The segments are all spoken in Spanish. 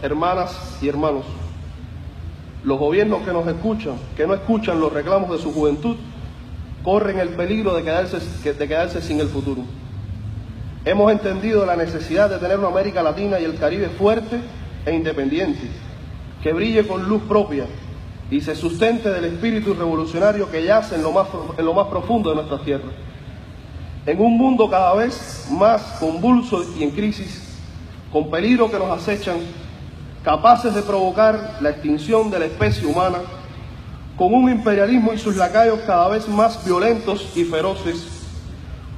Hermanas y hermanos, los gobiernos que nos escuchan, que no escuchan los reclamos de su juventud, corren el peligro de quedarse sin el futuro. Hemos entendido la necesidad de tener una América Latina y el Caribe fuerte e independiente, que brille con luz propia y se sustente del espíritu revolucionario que yace en lo más profundo de nuestras tierras. En un mundo cada vez más convulso y en crisis, con peligros que nos acechan, capaces de provocar la extinción de la especie humana, con un imperialismo y sus lacayos cada vez más violentos y feroces,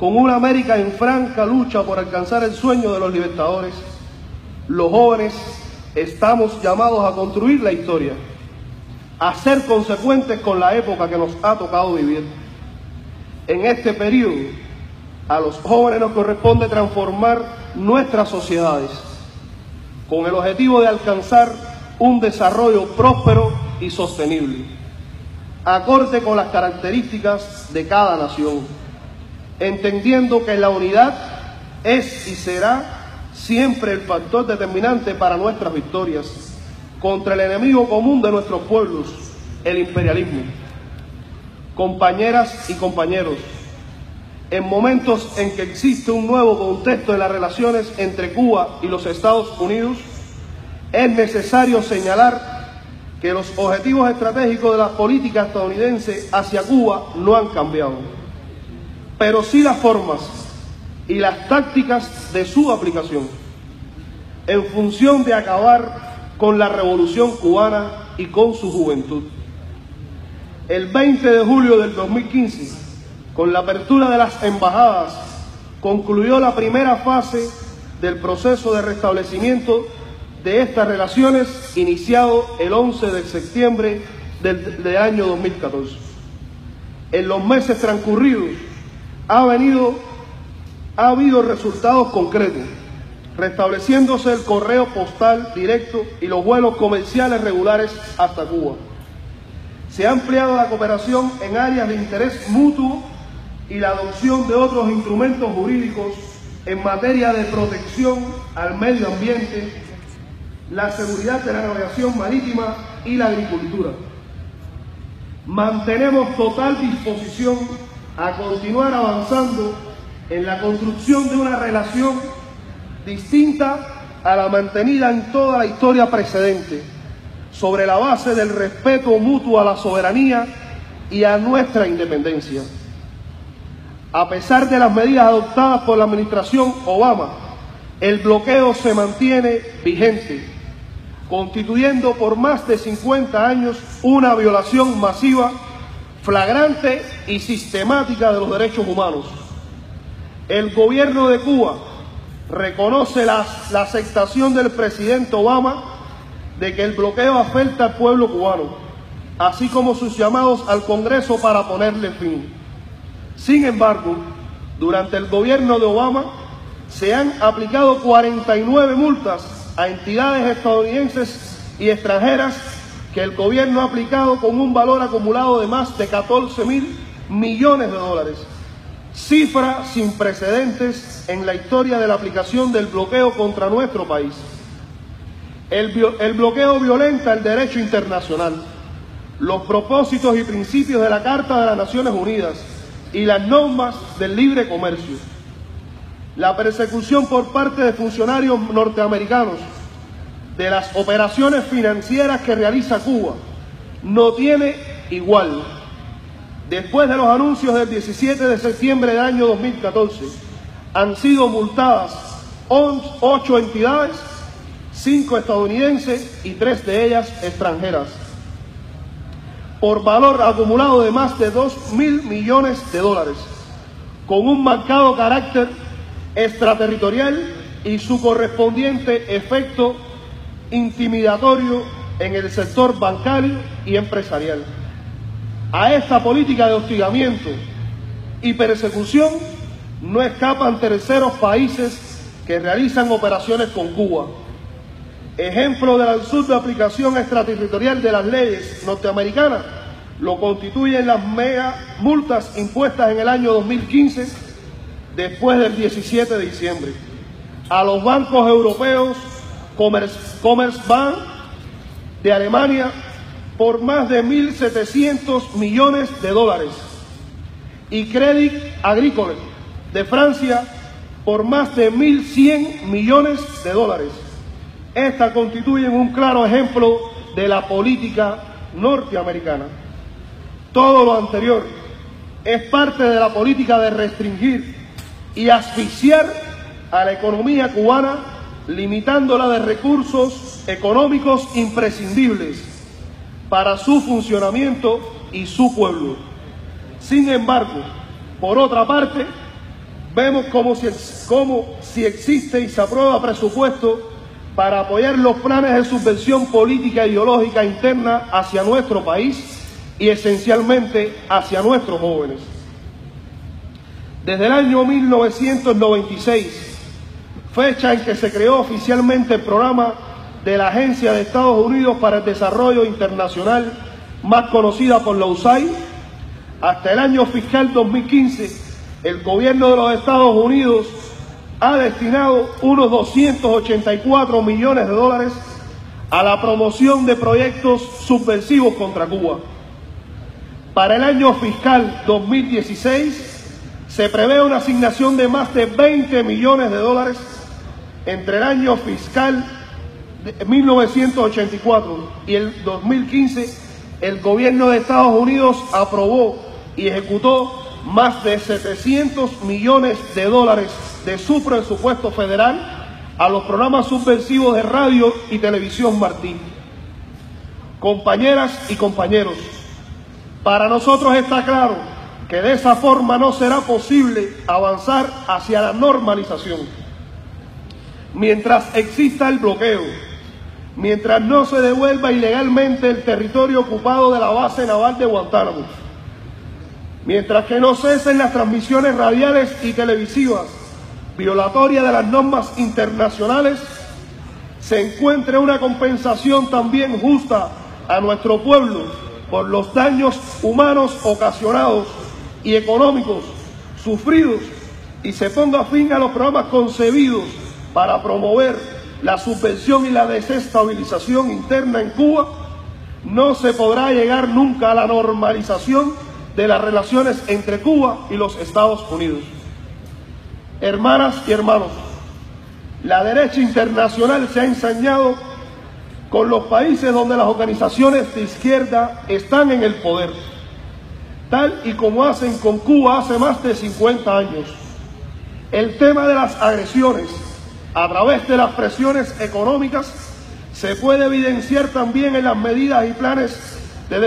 con una América en franca lucha por alcanzar el sueño de los libertadores, los jóvenes estamos llamados a construir la historia, a ser consecuentes con la época que nos ha tocado vivir. En este periodo, a los jóvenes nos corresponde transformar nuestras sociedades con el objetivo de alcanzar un desarrollo próspero y sostenible, acorde con las características de cada nación, entendiendo que la unidad es y será siempre el factor determinante para nuestras victorias contra el enemigo común de nuestros pueblos, el imperialismo. Compañeras y compañeros, en momentos en que existe un nuevo contexto en las relaciones entre Cuba y los Estados Unidos, es necesario señalar que los objetivos estratégicos de la política estadounidense hacia Cuba no han cambiado, pero sí las formas y las tácticas de su aplicación, en función de acabar con la revolución cubana y con su juventud. El 20 de julio del 2015, con la apertura de las embajadas, concluyó la primera fase del proceso de restablecimiento de estas relaciones, iniciado el 11 de septiembre del año 2014. En los meses transcurridos ha habido resultados concretos, restableciéndose el correo postal directo y los vuelos comerciales regulares hasta Cuba. Se ha ampliado la cooperación en áreas de interés mutuo y la adopción de otros instrumentos jurídicos en materia de protección al medio ambiente, la seguridad de la navegación marítima y la agricultura. Mantenemos total disposición a continuar avanzando en la construcción de una relación distinta a la mantenida en toda la historia precedente, sobre la base del respeto mutuo a la soberanía y a nuestra independencia. A pesar de las medidas adoptadas por la administración Obama, el bloqueo se mantiene vigente, constituyendo por más de 50 años una violación masiva, flagrante y sistemática de los derechos humanos. El gobierno de Cuba reconoce la aceptación del presidente Obama de que el bloqueo afecta al pueblo cubano, así como sus llamados al Congreso para ponerle fin. Sin embargo, durante el gobierno de Obama se han aplicado 49 multas a entidades estadounidenses y extranjeras que el gobierno ha aplicado con un valor acumulado de más de 14.000 millones de dólares, cifra sin precedentes en la historia de la aplicación del bloqueo contra nuestro país. El bloqueo violenta el derecho internacional, los propósitos y principios de la Carta de las Naciones Unidas y las normas del libre comercio. La persecución por parte de funcionarios norteamericanos de las operaciones financieras que realiza Cuba no tiene igual. Después de los anuncios del 17 de septiembre del año 2014, han sido multadas 8 entidades, 5 estadounidenses y 3 de ellas extranjeras, por valor acumulado de más de 2.000 millones de dólares, con un marcado carácter extraterritorial y su correspondiente efecto intimidatorio en el sector bancario y empresarial. A esta política de hostigamiento y persecución no escapan terceros países que realizan operaciones con Cuba. Ejemplo de la absurda aplicación extraterritorial de las leyes norteamericanas lo constituyen las mega multas impuestas en el año 2015 después del 17 de diciembre a los bancos europeos Commerzbank de Alemania por más de 1.700 millones de dólares y Crédit Agricole de Francia por más de 1.100 millones de dólares. Estas constituyen un claro ejemplo de la política norteamericana. Todo lo anterior es parte de la política de restringir y asfixiar a la economía cubana, limitándola de recursos económicos imprescindibles para su funcionamiento y su pueblo. Sin embargo, por otra parte, vemos como si existe y se aprueba presupuesto para apoyar los planes de subvención política e ideológica interna hacia nuestro país y esencialmente hacia nuestros jóvenes. Desde el año 1996, fecha en que se creó oficialmente el programa de la Agencia de Estados Unidos para el Desarrollo Internacional, más conocida por la USAID, hasta el año fiscal 2015, el gobierno de los Estados Unidos ha destinado unos 284 millones de dólares a la promoción de proyectos subversivos contra Cuba. Para el año fiscal 2016 se prevé una asignación de más de 20 millones de dólares. Entre el año fiscal de 1984 y el 2015, el gobierno de Estados Unidos aprobó y ejecutó más de 700 millones de dólares de su presupuesto federal a los programas subversivos de radio y televisión Martí. Compañeras y compañeros, para nosotros está claro que de esa forma no será posible avanzar hacia la normalización. Mientras exista el bloqueo, mientras no se devuelva ilegalmente el territorio ocupado de la base naval de Guantánamo, mientras que no cesen las transmisiones radiales y televisivas violatorias de las normas internacionales, se encuentre una compensación también justa a nuestro pueblo por los daños humanos ocasionados y económicos sufridos, y se ponga fin a los programas concebidos para promover la subversión y la desestabilización interna en Cuba, no se podrá llegar nunca a la normalización de las relaciones entre Cuba y los Estados Unidos. Hermanas y hermanos, la derecha internacional se ha ensañado con los países donde las organizaciones de izquierda están en el poder, tal y como hacen con Cuba hace más de 50 años. El tema de las agresiones a través de las presiones económicas se puede evidenciar también en las medidas y planes de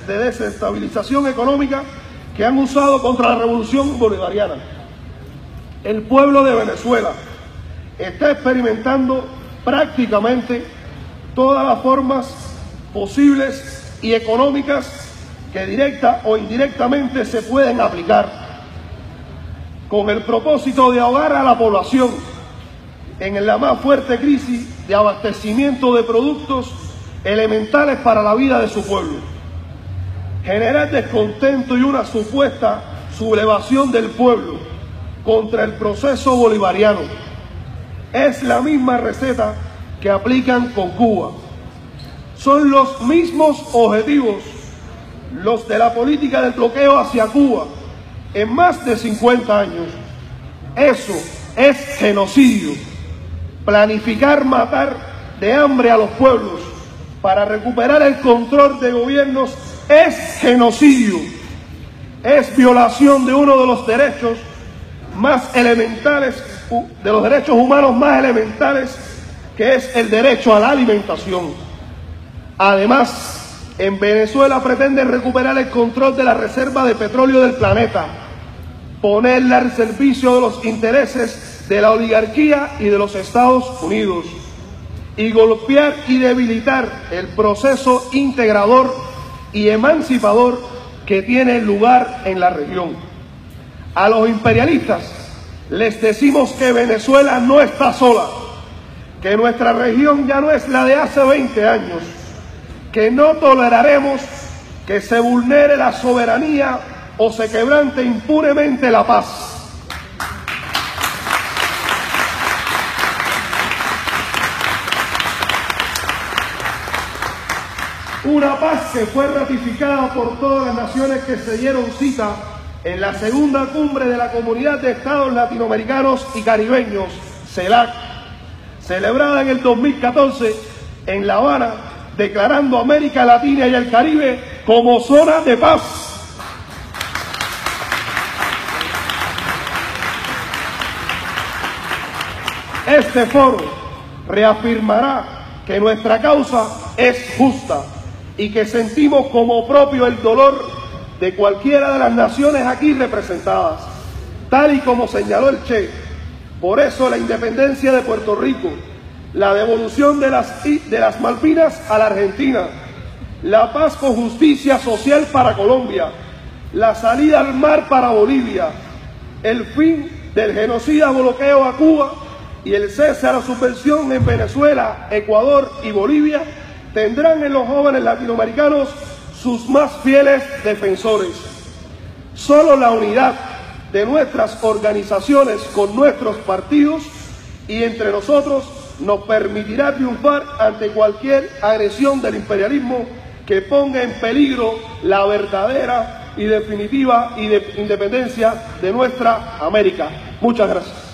desestabilización económica que han usado contra la revolución bolivariana. El pueblo de Venezuela está experimentando prácticamente todas las formas posibles y económicas que directa o indirectamente se pueden aplicar, con el propósito de ahogar a la población en la más fuerte crisis de abastecimiento de productos elementales para la vida de su pueblo, generar descontento y una supuesta sublevación del pueblo contra el proceso bolivariano. Es la misma receta que aplican con Cuba. Son los mismos objetivos los de la política del bloqueo hacia Cuba en más de 50 años. Eso es genocidio. Planificar matar de hambre a los pueblos para recuperar el control de gobiernos es genocidio. Es violación de uno de los derechos más elementales, de los derechos humanos más elementales, que es el derecho a la alimentación. Además, en Venezuela pretenden recuperar el control de la reserva de petróleo del planeta, ponerla al servicio de los intereses de la oligarquía y de los Estados Unidos, y golpear y debilitar el proceso integrador y emancipador que tiene lugar en la región. A los imperialistas les decimos que Venezuela no está sola, que nuestra región ya no es la de hace 20 años, que no toleraremos que se vulnere la soberanía o se quebrante impunemente la paz. Una paz que fue ratificada por todas las naciones que se dieron cita en la segunda cumbre de la Comunidad de Estados Latinoamericanos y Caribeños, CELAC, celebrada en el 2014 en La Habana, declarando América Latina y el Caribe como zona de paz. Este foro reafirmará que nuestra causa es justa y que sentimos como propio el dolor de cualquiera de las naciones aquí representadas, tal y como señaló el Che. Por eso la independencia de Puerto Rico, la devolución de las Malvinas a la Argentina, la paz con justicia social para Colombia, la salida al mar para Bolivia, el fin del genocida bloqueo a Cuba y el cese a la subversión en Venezuela, Ecuador y Bolivia tendrán en los jóvenes latinoamericanos sus más fieles defensores. Solo la unidad de nuestras organizaciones con nuestros partidos y entre nosotros nos permitirá triunfar ante cualquier agresión del imperialismo que ponga en peligro la verdadera y definitiva independencia de nuestra América. Muchas gracias.